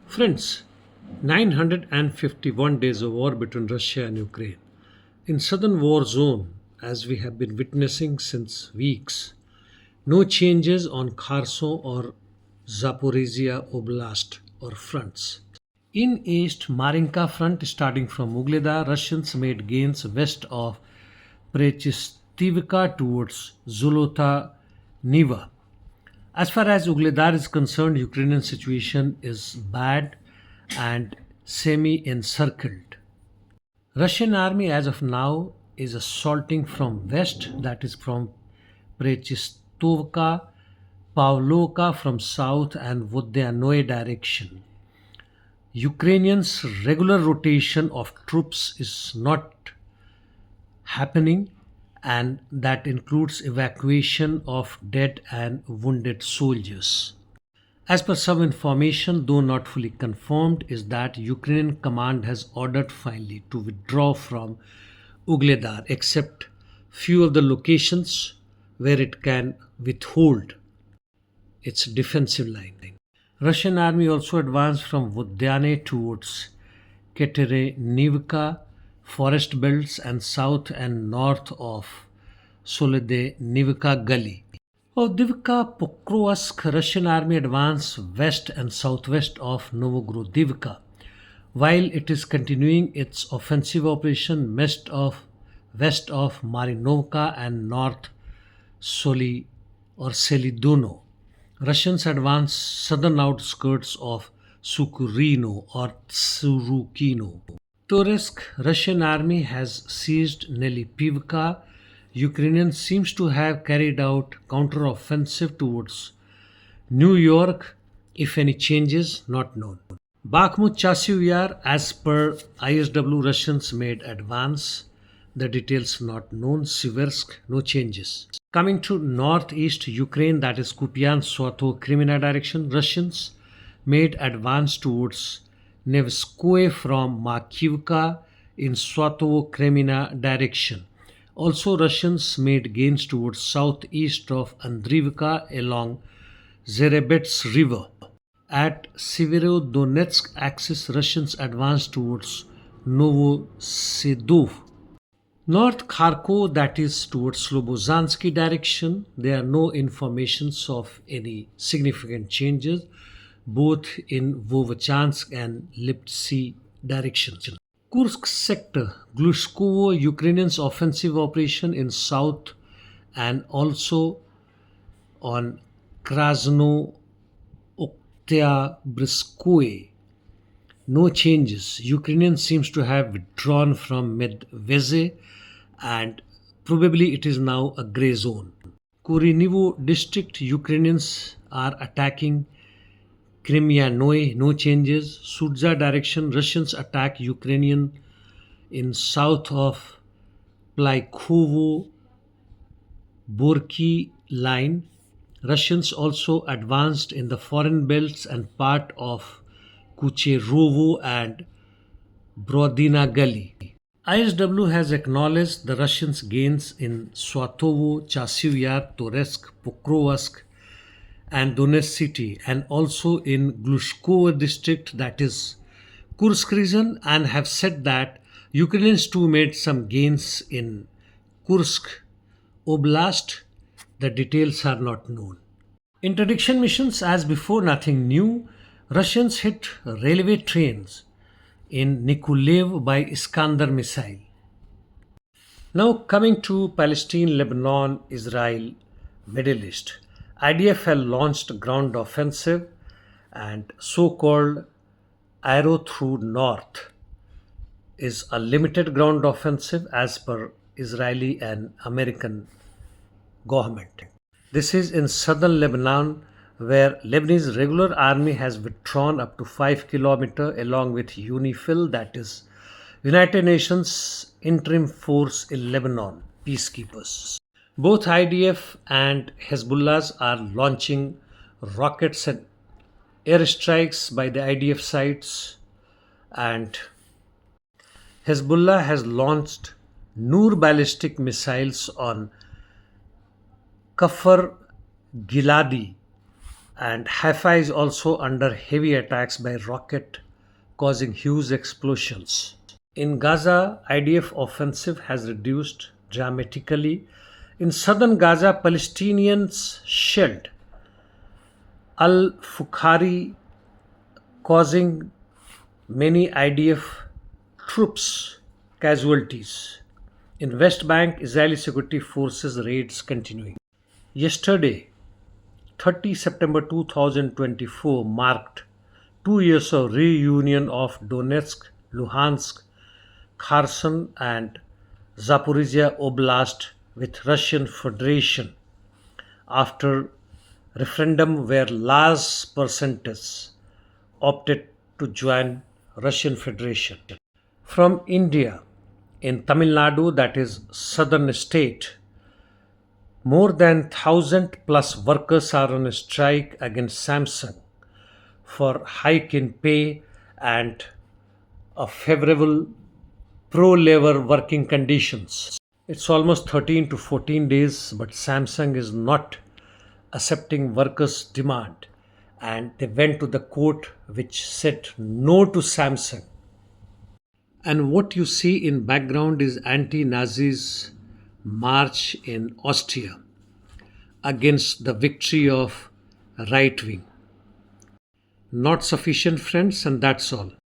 Friends, 951 days of war between Russia and Ukraine. In southern war zone, as we have been witnessing since weeks, no changes on Kherson or Zaporizhia Oblast or fronts. In east, Marinka front starting from Ugledar, Russians made gains west of Prechestivka towards Zolota Niva. As far as Ugledar is concerned, Ukrainian situation is bad and semi-encircled. Russian army as of now is assaulting from west, that is from Prechistovka, Pavlovka from south and Vodyanoe direction. Ukrainians' regular rotation of troops is not happening, and that includes evacuation of dead and wounded soldiers. As per some information, though not fully confirmed, is that Ukrainian command has ordered finally to withdraw from Ugledar except few of the locations where it can withhold its defensive line. Russian army also advanced from Vodyane towards Keterenivka forest belts and south and north of Solednivka Gully. Avdiivka-Pokrovsk Russian army advanced west and southwest of Novogorodivka, while it is continuing its offensive operation west of Marinovka and north Soli or Selidono. Russians advanced southern outskirts of Sukurino or Surukino. Toretsk Russian army has seized Nelipivka. Ukrainian seems to have carried out counter-offensive towards New York, if any changes not known. Bakhmut Chasiv Yar, as per ISW, Russians made advance. The details not known. Siversk, no changes. Coming to northeast Ukraine, that is Kupian, Svatovo-Kreminna direction, Russians made advance towards Nevskoye from Makivka in Svatovo-Kreminna direction. Also, Russians made gains towards southeast of Andriivka along Zerebets River. At Severodonetsk axis, Russians advanced towards Novosedov. North Kharkov, that is towards Slobozansky direction, there are no informations of any significant changes, both in Vovchansk and Liptsy directions. Kursk sector, Glushkovo, Ukrainians' offensive operation in south and also on Krasno-Oktyabrskoye. No changes. Ukrainian seems to have withdrawn from Medveze and probably it is now a grey zone. Korenivo district, Ukrainians are attacking Krymianoe, no changes. Sudza direction, Russians attack Ukrainian in south of Plykovo Borki line. Russians also advanced in the foreign belts and part of Kucherovo and Brodina Gully. ISW has acknowledged the Russians' gains in Svatovo, Chasiv Yar, Toretsk, Pokrovsk, and Donetsk city, and also in Glushkovo district, that is Kursk region, and have said that Ukrainians too made some gains in Kursk Oblast. The details are not known. Interdiction missions, as before, nothing new. Russians hit railway trains in Nikolaev by Iskander missile. Now coming to Palestine, Lebanon, Israel, Middle East. IDF had launched ground offensive and so-called Arrow Through North is a limited ground offensive as per Israeli and American government. This is in southern Lebanon where Lebanese regular army has withdrawn up to 5 kilometers along with UNIFIL, that is United Nations Interim Force in Lebanon, peacekeepers. Both IDF and Hezbollah are launching rockets and airstrikes by the IDF sites, and Hezbollah has launched Noor ballistic missiles on Kafr Giladi And Haifa is also under heavy attacks by rocket, causing huge explosions. In Gaza, IDF offensive has reduced dramatically. In southern Gaza, Palestinians shelled Al-Fukhari, causing many IDF troops casualties. In West Bank, Israeli security forces raids continuing. Yesterday, 30 September 2024 marked 2 years of reunion of Donetsk, Luhansk, Kherson and Zaporizhia Oblast with Russian Federation after referendum where large percentage opted to join Russian Federation. From India, in Tamil Nadu, that is southern state, more than 1,000 plus workers are on a strike against Samsung for hike in pay and a favorable pro-labor working conditions. It's almost 13 to 14 days, but Samsung is not accepting workers' demand, and they went to the court which said no to Samsung. And what you see in background is anti-Nazis march in Austria against the victory of right wing. Not sufficient, friends, and that's all.